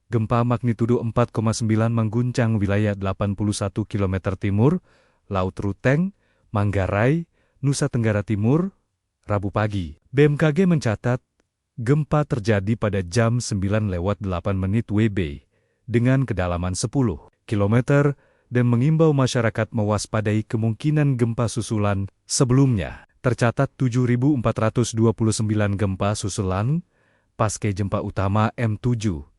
Gempa magnitudo 4,9 mengguncang wilayah 81 km timur, Laut Ruteng, Manggarai, Nusa Tenggara Timur, Rabu pagi. BMKG mencatat, gempa terjadi pada jam 9:08 WIB, dengan kedalaman 10 km, dan mengimbau masyarakat mewaspadai kemungkinan gempa susulan. Sebelumnya, tercatat 7.429 gempa susulan, pasca gempa utama M7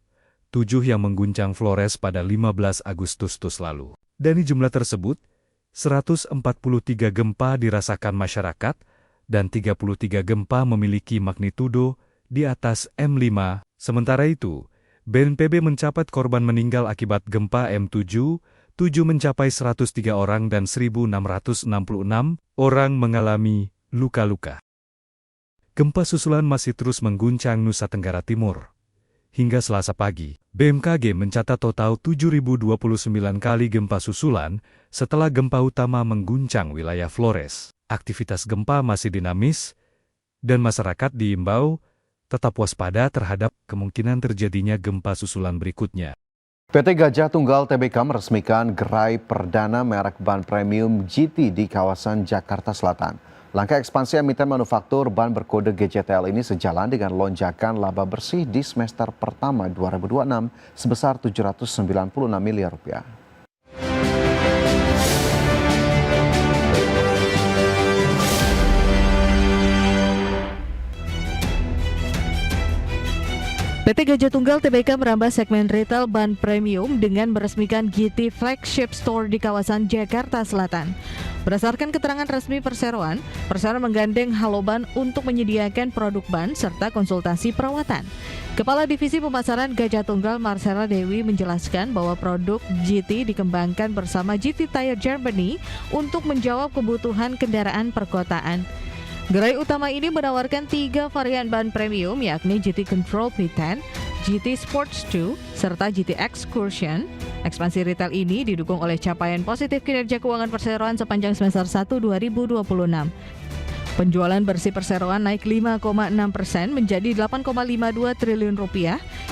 yang mengguncang Flores pada 15 Agustus lalu. Dari jumlah tersebut, 143 gempa dirasakan masyarakat, dan 33 gempa memiliki magnitudo di atas M5. Sementara itu, BNPB mencatat korban meninggal akibat gempa M7 mencapai 103 orang dan 1.666 orang mengalami luka-luka. Gempa susulan masih terus mengguncang Nusa Tenggara Timur. Hingga Selasa pagi, BMKG mencatat total 7.029 kali gempa susulan setelah gempa utama mengguncang wilayah Flores. Aktivitas gempa masih dinamis, dan masyarakat diimbau tetap waspada terhadap kemungkinan terjadinya gempa susulan berikutnya. PT Gajah Tunggal Tbk meresmikan gerai perdana merek ban premium GT di kawasan Jakarta Selatan. Langkah ekspansi emiten manufaktur ban berkode GJTL ini sejalan dengan lonjakan laba bersih di semester pertama 2026 sebesar Rp796 miliar. PT Gajah Tunggal Tbk merambah segmen retail ban premium dengan meresmikan GT Flagship Store di kawasan Jakarta Selatan. Berdasarkan keterangan resmi Perseroan menggandeng Haloban untuk menyediakan produk ban serta konsultasi perawatan. Kepala Divisi Pemasaran Gajah Tunggal Marcella Dewi menjelaskan bahwa produk GT dikembangkan bersama GT Tire Germany untuk menjawab kebutuhan kendaraan perkotaan. Gerai utama ini menawarkan 3 varian ban premium yakni GT Control P10, GT Sports 2, serta GT Excursion. Ekspansi retail ini didukung oleh capaian positif kinerja keuangan Perseroan sepanjang semester 1 2026. Penjualan bersih Perseroan naik 5,6% menjadi Rp8,52 triliun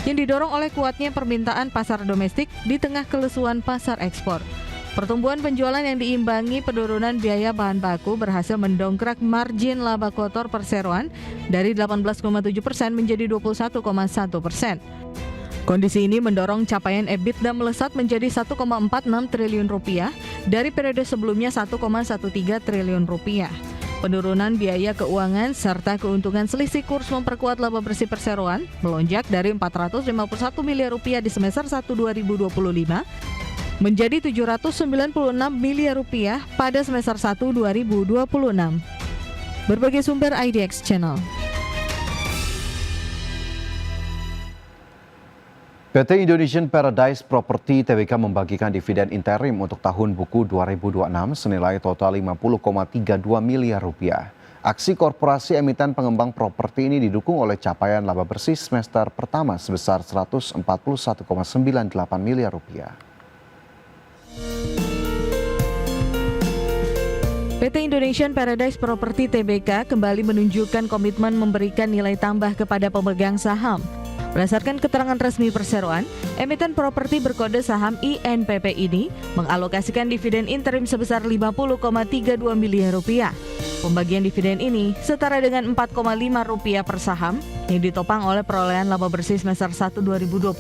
yang didorong oleh kuatnya permintaan pasar domestik di tengah kelesuan pasar ekspor. Pertumbuhan penjualan yang diimbangi penurunan biaya bahan baku berhasil mendongkrak margin laba kotor Perseroan dari 18,7% menjadi 21,1%. Kondisi ini mendorong capaian EBITDA melesat menjadi Rp1,46 triliun dari periode sebelumnya Rp1,13 triliun. Penurunan biaya keuangan serta keuntungan selisih kurs memperkuat laba bersih Perseroan melonjak dari Rp451 miliar di semester 1 2025 menjadi Rp796 miliar pada semester 1 2026. Berbagai sumber IDX Channel. PT Indonesian Paradise Property Tbk membagikan dividen interim untuk tahun buku 2026 senilai total Rp50,32 miliar. Aksi korporasi emiten pengembang properti ini didukung oleh capaian laba bersih semester pertama sebesar Rp141,98 miliar. PT Indonesian Paradise Property Tbk kembali menunjukkan komitmen memberikan nilai tambah kepada pemegang saham. Berdasarkan keterangan resmi Perseroan, emiten properti berkode saham INPP ini mengalokasikan dividen interim sebesar Rp50,32 miliar. Pembagian dividen ini setara dengan Rp4,5 per saham yang ditopang oleh perolehan laba bersih semester 1 2026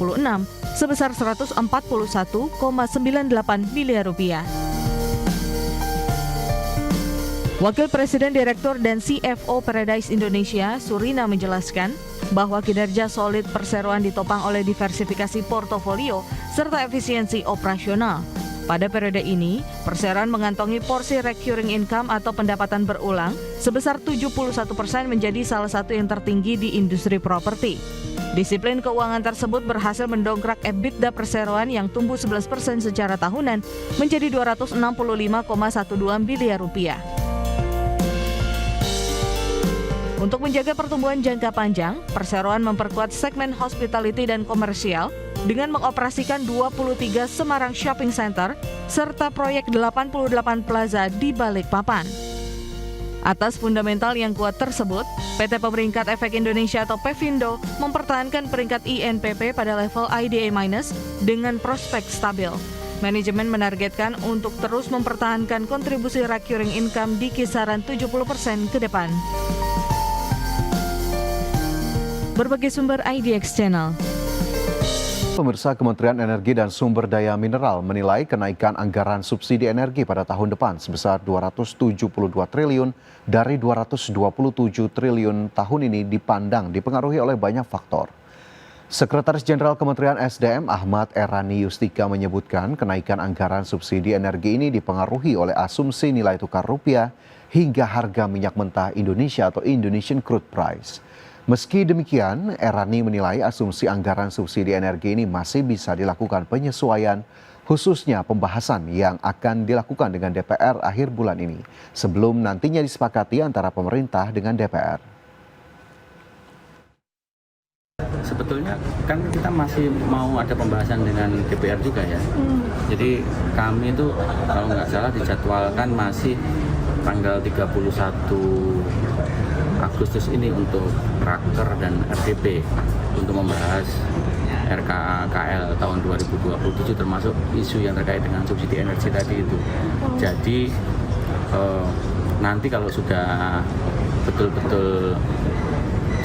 sebesar Rp141,98 miliar. Wakil Presiden Direktur dan CFO Paradise Indonesia, Surina menjelaskan bahwa kinerja solid Perseroan ditopang oleh diversifikasi portofolio serta efisiensi operasional. Pada periode ini, Perseroan mengantongi porsi recurring income atau pendapatan berulang sebesar 71% menjadi salah satu yang tertinggi di industri properti. Disiplin keuangan tersebut berhasil mendongkrak EBITDA Perseroan yang tumbuh 11% secara tahunan menjadi Rp265,12 miliar. Untuk menjaga pertumbuhan jangka panjang, Perseroan memperkuat segmen hospitality dan komersial dengan mengoperasikan 23 Semarang Shopping Center serta proyek 88 Plaza di Balikpapan. Atas fundamental yang kuat tersebut, PT Pemeringkat Efek Indonesia atau Pevindo mempertahankan peringkat INPP pada level IDA- dengan prospek stabil. Manajemen menargetkan untuk terus mempertahankan kontribusi recurring income di kisaran 70% ke depan. Berbagai sumber IDX Channel. Pemirsa, Kementerian Energi dan Sumber Daya Mineral menilai kenaikan anggaran subsidi energi pada tahun depan sebesar 272 triliun dari 227 triliun tahun ini dipengaruhi oleh banyak faktor. Sekretaris Jenderal Kementerian SDM Ahmad Erani Yustika menyebutkan kenaikan anggaran subsidi energi ini dipengaruhi oleh asumsi nilai tukar rupiah hingga harga minyak mentah Indonesia atau Indonesian Crude Price. Meski demikian, Erani menilai asumsi anggaran subsidi energi ini masih bisa dilakukan penyesuaian, khususnya pembahasan yang akan dilakukan dengan DPR akhir bulan ini, sebelum nantinya disepakati antara pemerintah dengan DPR. Sebetulnya kan kita masih mau ada pembahasan dengan DPR juga ya. Jadi kami itu kalau nggak salah dijadwalkan masih tanggal 31 Agustus ini untuk Raker dan RDP untuk membahas RKA KL tahun 2027 termasuk isu yang terkait dengan subsidi energi tadi itu. Jadi nanti kalau sudah betul-betul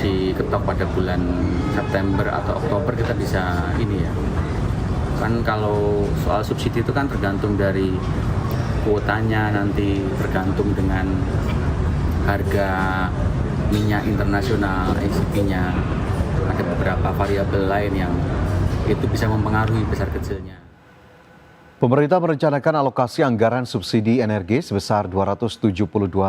diketok pada bulan September atau Oktober kita bisa ini ya. Kan kalau soal subsidi itu kan tergantung dari kuotanya, nanti tergantung dengan harga minyak internasional, ICP-nya, ada beberapa variabel lain yang itu bisa mempengaruhi besar kecilnya. Pemerintah merencanakan alokasi anggaran subsidi energi sebesar 272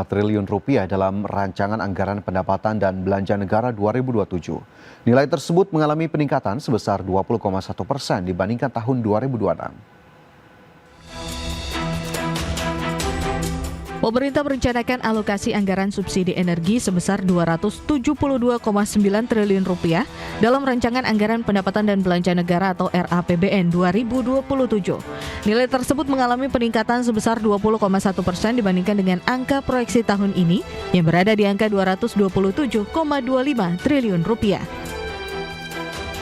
triliun rupiah dalam rancangan anggaran pendapatan dan belanja negara 2027. Nilai tersebut mengalami peningkatan sebesar 20,1% dibandingkan tahun 2026. Pemerintah merencanakan alokasi anggaran subsidi energi sebesar 272,9 triliun rupiah dalam rancangan anggaran pendapatan dan belanja negara atau RAPBN 2027. Nilai tersebut mengalami peningkatan sebesar 20,1% dibandingkan dengan angka proyeksi tahun ini yang berada di angka 227,25 triliun rupiah.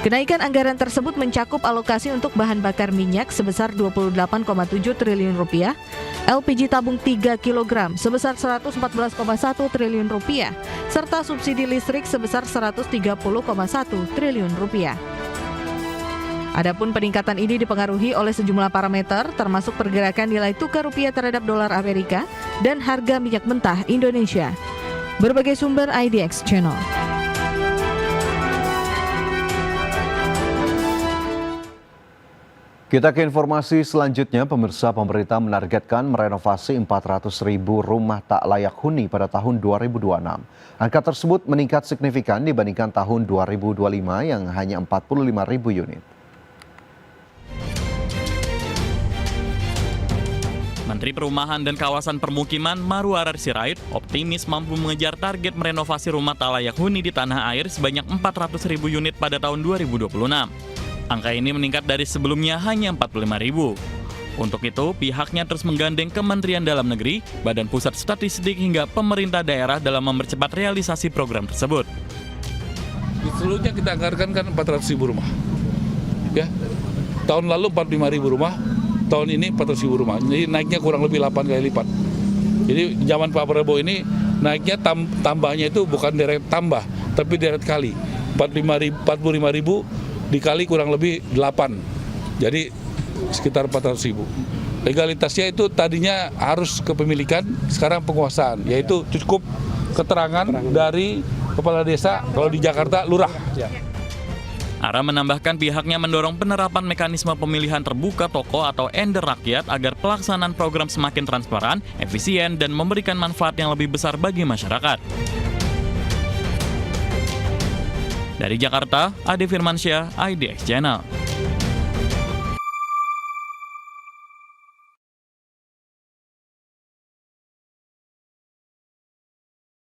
Kenaikan anggaran tersebut mencakup alokasi untuk bahan bakar minyak sebesar 28,7 triliun rupiah, LPG tabung 3 kg sebesar 114,1 triliun rupiah, serta subsidi listrik sebesar 130,1 triliun rupiah. Adapun peningkatan ini dipengaruhi oleh sejumlah parameter termasuk pergerakan nilai tukar rupiah terhadap dolar Amerika dan harga minyak mentah Indonesia. Berbagai sumber IDX Channel. Kita ke informasi selanjutnya, pemirsa. Pemerintah menargetkan merenovasi 400.000 rumah tak layak huni pada tahun 2026. Angka tersebut meningkat signifikan dibandingkan tahun 2025 yang hanya 45.000 unit. Menteri Perumahan dan Kawasan Permukiman Marwarar Sirait optimis mampu mengejar target merenovasi rumah tak layak huni di tanah air sebanyak 400.000 unit pada tahun 2026. Angka ini meningkat dari sebelumnya hanya 45.000. Untuk itu, pihaknya terus menggandeng Kementerian Dalam Negeri, Badan Pusat Statistik hingga pemerintah daerah dalam mempercepat realisasi program tersebut. Seluruhnya kita anggarkan kan 400.000 rumah. Ya. Tahun lalu 45.000 rumah, tahun ini 400.000 rumah. Jadi naiknya kurang lebih 8 kali lipat. Jadi zaman Pak Prabowo ini naiknya tambahnya itu bukan deret tambah, tapi deret kali. 45.000 dikali kurang lebih 8, jadi sekitar 400.000. Legalitasnya itu tadinya harus kepemilikan, sekarang penguasaan, yaitu cukup keterangan dari kepala desa, kalau di Jakarta lurah. Ara menambahkan pihaknya mendorong penerapan mekanisme pemilihan terbuka toko atau Ender rakyat agar pelaksanaan program semakin transparan, efisien, dan memberikan manfaat yang lebih besar bagi masyarakat. Dari Jakarta, Ade Firmansyah, IDX Channel.